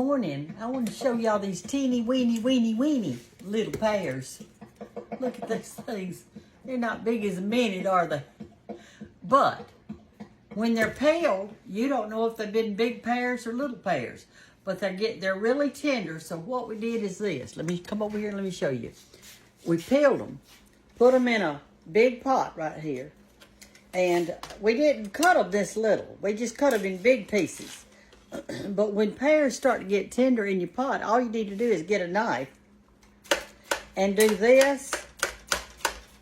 morning. I want to show y'all these teeny weeny little pears. Look at these things. They're not big as a minute, are they? But when they're peeled, you don't know if they've been big pears or little pears. But they're really tender. So what we did is this. Let me come over here and let me show you. We peeled them, put them in a big pot right here. And we didn't cut them this little. We just cut them in big pieces. But when pears start to get tender in your pot, all you need to do is get a knife and do this.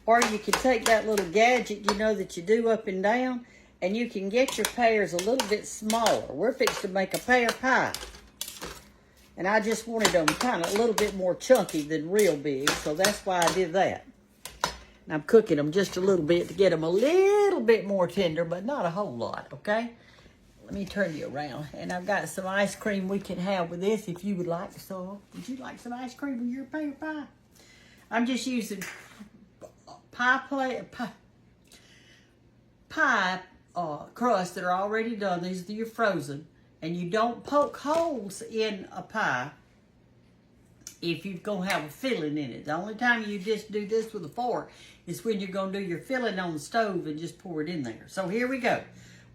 Or you can take that little gadget, you know, that you do up and down, and you can get your pears a little bit smaller. We're fixing to make a pear pie. And I just wanted them kind of a little bit more chunky than real big, so that's why I did that. And I'm cooking them just a little bit to get them a little bit more tender, but not a whole lot, okay? Let me turn you around. And I've got some ice cream we can have with this if you would like some. Would you like some ice cream with your pear pie? I'm just using pie crust that are already done. These are your frozen. And you don't poke holes in a pie if you're going to have a filling in it. The only time you just do this with a fork is when you're going to do your filling on the stove and just pour it in there. So here we go.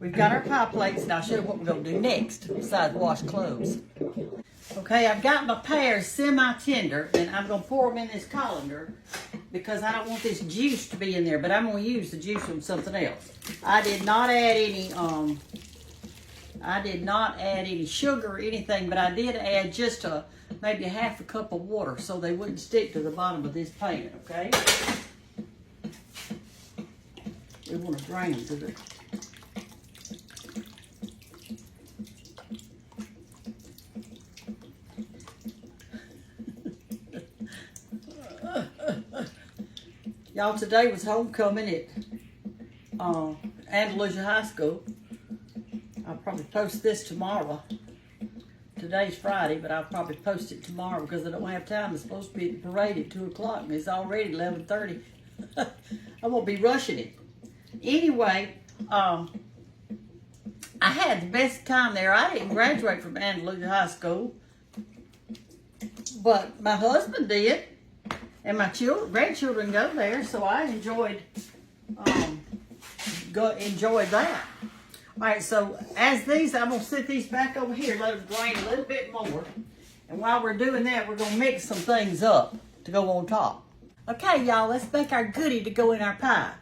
We've got our pie plates, and I'll show you what we're going to do next besides wash clothes. Okay, I've got my pears semi-tender, and I'm going to pour them in this colander because I don't want this juice to be in there, but I'm going to use the juice from something else. I did not add any sugar or anything, but I did add just maybe a half a cup of water so they wouldn't stick to the bottom of this pan, okay? We want to drain them to the... Y'all, today was homecoming at Andalusia High School. I'll probably post this tomorrow. Today's Friday, but I'll probably post it tomorrow because I don't have time. It's supposed to be at the parade at 2 o'clock, and it's already 11:30. I won't be rushing it. Anyway, I had the best time there. I didn't graduate from Andalusia High School, but my husband did, and my grandchildren go there, so I enjoyed that. All right, so as these, I'm going to sit these back over here, let them drain a little bit more. And while we're doing that, we're going to mix some things up to go on top. Okay, y'all, let's make our goodie to go in our pie.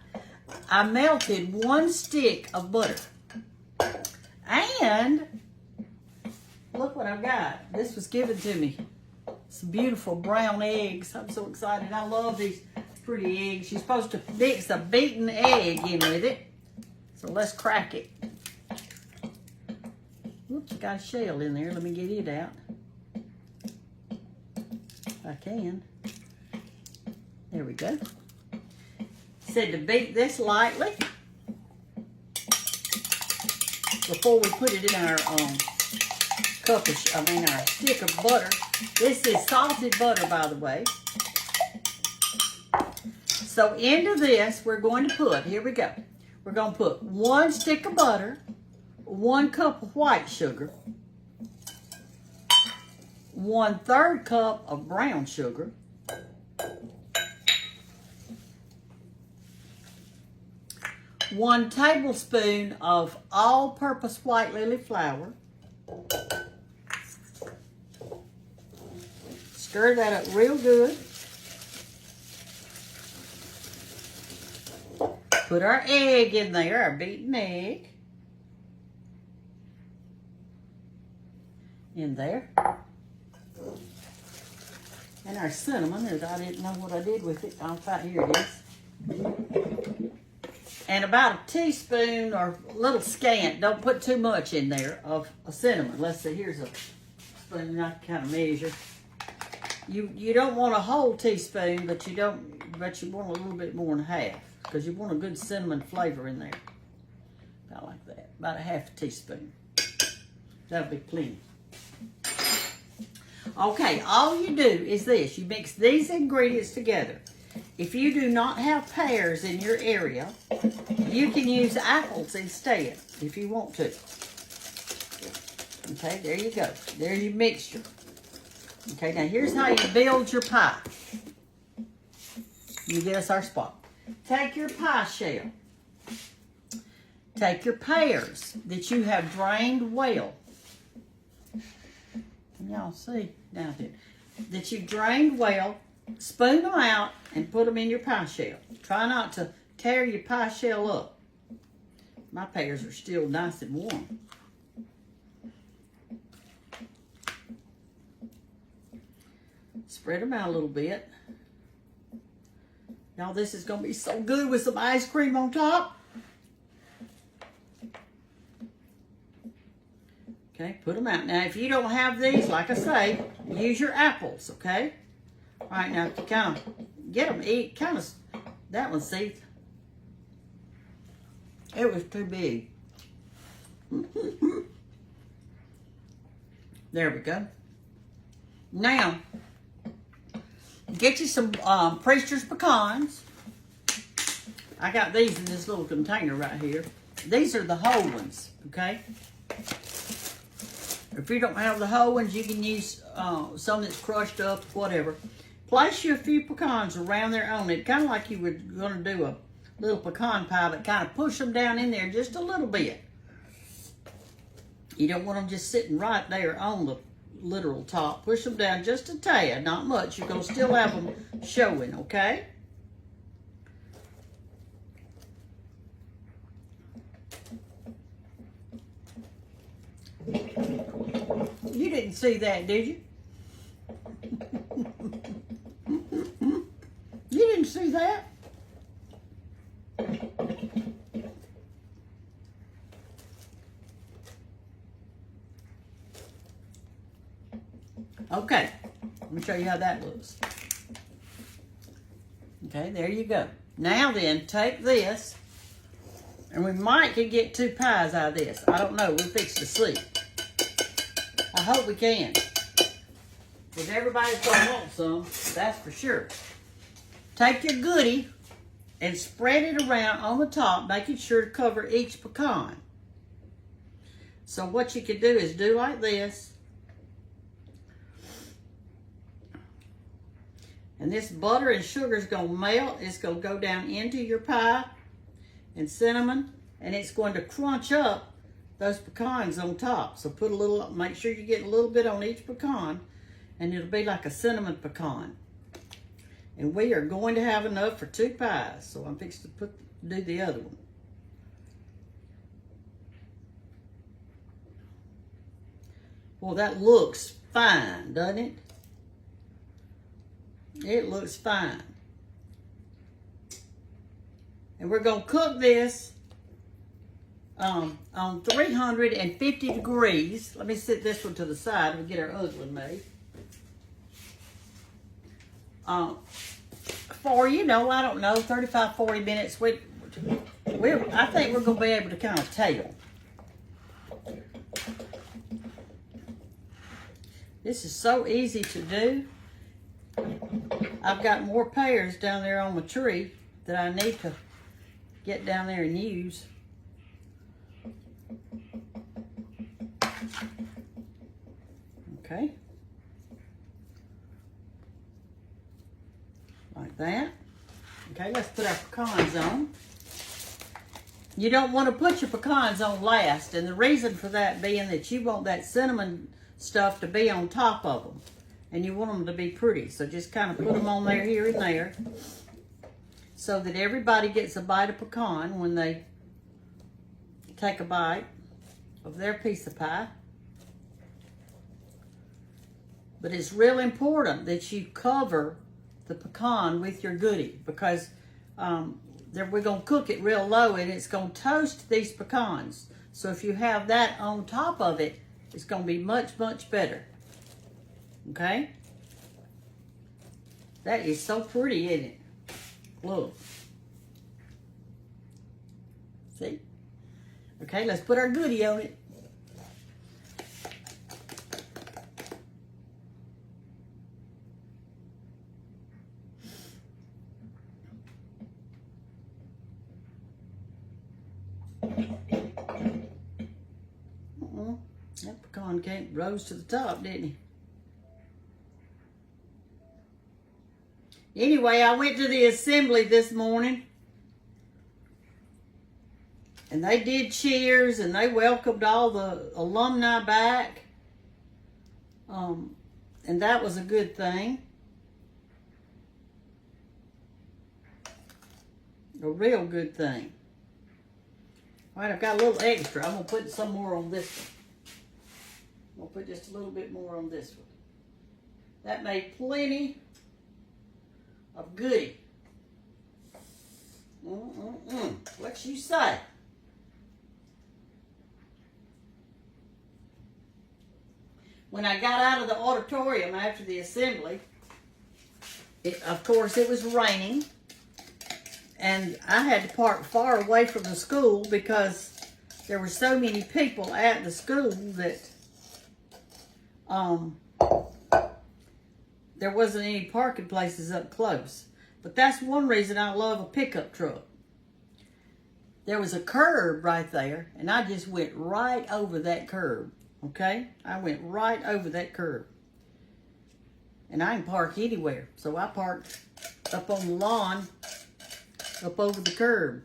I melted 1 stick of butter. And look what I've got. This was given to me. Some beautiful brown eggs. I'm so excited. I love these pretty eggs. You're supposed to mix a beaten egg in with it. So let's crack it. Oops, got a shell in there. Let me get it out. If I can. There we go. Said to beat this lightly before we put it in our our stick of butter. This is salted butter, by the way. So into this, we're going to put, here we go. We're going to put 1 stick of butter, 1 cup of white sugar, 1/3 cup of brown sugar, 1 tablespoon of all-purpose white lily flour. Stir that up real good. Put our egg in there, our beaten egg. In there. And our cinnamon, I didn't know what I did with it. Here it is. And about a teaspoon or a little scant, don't put too much in there, of a cinnamon. Let's see, here's a spoon I can kind of measure. You don't want a whole teaspoon, but you want a little bit more than half, because you want a good cinnamon flavor in there. About like that. About a half a teaspoon. That'll be plenty. Okay, all you do is this. You mix these ingredients together. If you do not have pears in your area, you can use apples instead if you want to. Okay, there you go. There's your mixture. Okay, now here's how you build your pie. Let me get us our spot. Take your pie shell. Take your pears that you have drained well. Can y'all see down there? That you've drained well. Spoon them out and put them in your pie shell. Try not to tear your pie shell up. My pears are still nice and warm. Spread them out a little bit. Y'all, this is going to be so good with some ice cream on top. Okay, put them out. Now, if you don't have these, like I say, use your apples, okay? All right, now, to kind of get them, eat, kind of, that one, see? It was too big. There we go. Now, get you some Preacher's pecans. I got these in this little container right here. These are the whole ones, okay? If you don't have the whole ones, you can use some that's crushed up, whatever. Place you a few pecans around there on it, kind of like you were going to do a little pecan pie, but kind of push them down in there just a little bit. You don't want them just sitting right there on the literal top. Push them down just a tad, not much. You're going to still have them showing, okay? You didn't see that, did you? You didn't see that? Okay, let me show you how that looks. Okay, there you go. Now then, take this, and we might could get 2 pies out of this. I don't know, we'll fix to see. I hope we can. Because everybody's going to want some, that's for sure. Take your goodie and spread it around on the top, making sure to cover each pecan. So what you can do is do like this. And this butter and sugar is going to melt. It's going to go down into your pie and cinnamon. And it's going to crunch up those pecans on top. So put a little, make sure you get a little bit on each pecan. And it'll be like a cinnamon pecan. And we are going to have enough for 2 pies. So I'm fixing to do the other one. Well, that looks fine, doesn't it? It looks fine. And we're going to cook this on 350 degrees. Let me set this one to the side and get our other one made. For, you know, I don't know, 35, 40 minutes. I think we're going to be able to kind of tell. This is so easy to do. I've got more pears down there on my tree that I need to get down there and use. Okay. Like that. Okay, let's put our pecans on. You don't want to put your pecans on last, and the reason for that being that you want that cinnamon stuff to be on top of them. And you want them to be pretty. So just kind of put them on there, here and there. So that everybody gets a bite of pecan when they take a bite of their piece of pie. But it's real important that you cover the pecan with your goodie. Because we're going to cook it real low and it's going to toast these pecans. So if you have that on top of it, it's going to be much, much better. Okay? That is so pretty, isn't it? Look. See? Okay, let's put our goodie on it. That pecan John rose to the top, didn't he? Anyway, I went to the assembly this morning. And they did cheers and they welcomed all the alumni back. And that was a good thing. A real good thing. All right, I've got a little extra. I'm going to put some more on this one. I'm going to put just a little bit more on this one. That made plenty of goodie. What you say? When I got out of the auditorium after the assembly, of course it was raining, and I had to park far away from the school because there were so many people at the school that there wasn't any parking places up close. But that's one reason I love a pickup truck. There was a curb right there, and I just went right over that curb. Okay? I went right over that curb. And I can park anywhere. So I parked up on the lawn, up over the curb.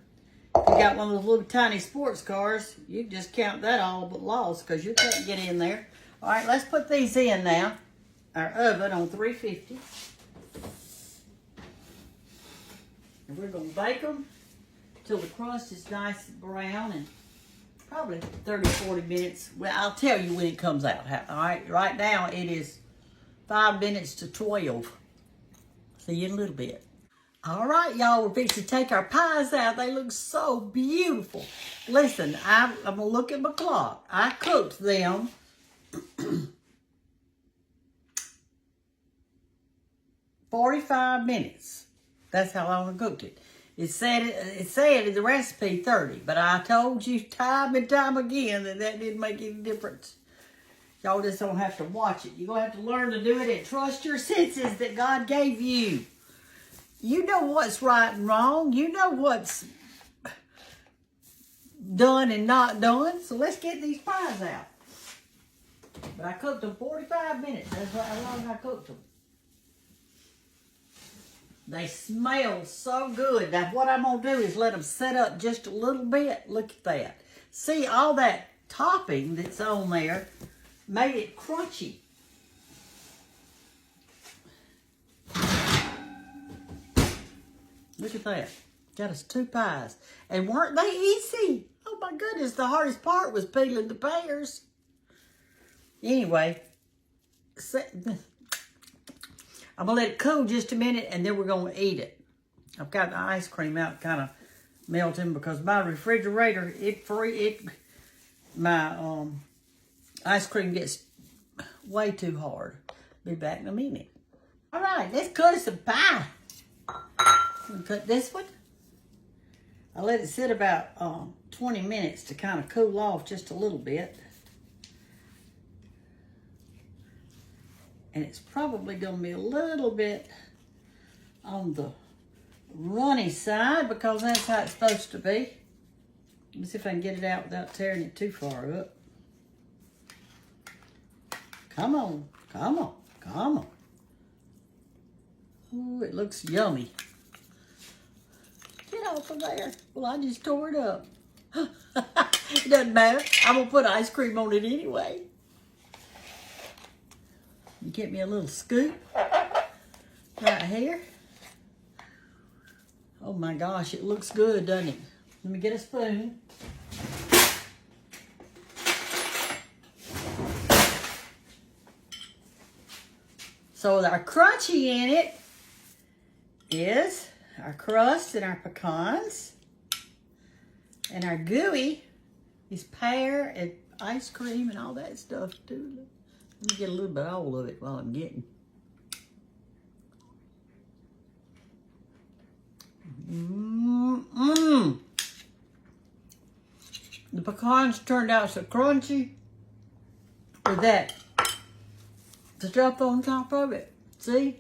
If you got one of those little tiny sports cars, you just count that all but lost because you can't get in there. All right, let's put these in now. Our oven on 350. And we're going to bake them till the crust is nice and brown and probably 30, 40 minutes. Well, I'll tell you when it comes out. All right, right now it is 5 minutes to 12. See you in a little bit. All right, y'all, we're fixing to take our pies out. They look so beautiful. Listen, I'm going to look at my clock. I cooked them 45 minutes. That's how long I cooked it. It said in the recipe 30, but I told you time and time again that didn't make any difference. Y'all just don't have to watch it. You're going to have to learn to do it and trust your senses that God gave you. You know what's right and wrong. You know what's done and not done. So let's get these pies out. But I cooked them 45 minutes. That's how long I cooked them. They smell so good. Now what I'm going to do is let them set up just a little bit. Look at that. See, all that topping that's on there made it crunchy. Look at that. Got us 2 pies. And weren't they easy? Oh my goodness, the hardest part was peeling the pears. Anyway, I'm going to let it cool just a minute, and then we're going to eat it. I've got the ice cream out kind of melting because my refrigerator, my ice cream gets way too hard. Be back in a minute. All right, let's cut us some pie. I'm going to cut this one. I let it sit about 20 minutes to kind of cool off just a little bit. And it's probably going to be a little bit on the runny side because that's how it's supposed to be. Let me see if I can get it out without tearing it too far up. Come on, come on, come on. Ooh, it looks yummy. Get off of there. Well, I just tore it up. It doesn't matter. I'm going to put ice cream on it anyway. You get me a little scoop right here. Oh my gosh, it looks good, doesn't it? Let me get a spoon. So our crunchy in it is our crust and our pecans. And our gooey is pear and ice cream and all that stuff too. Let me get a little bit all of it while I'm getting. The pecans turned out so crunchy with that stuff on top of it. See?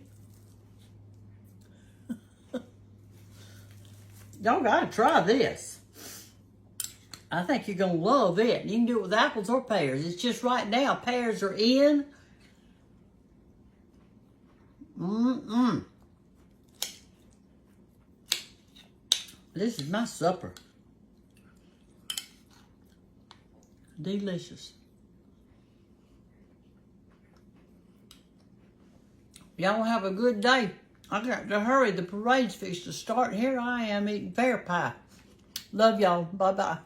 Y'all gotta try this. I think you're going to love it. You can do it with apples or pears. It's just right now, pears are in. This is my supper. Delicious. Y'all have a good day. I got to hurry. The parade's fixed to start. Here I am eating pear pie. Love y'all. Bye-bye.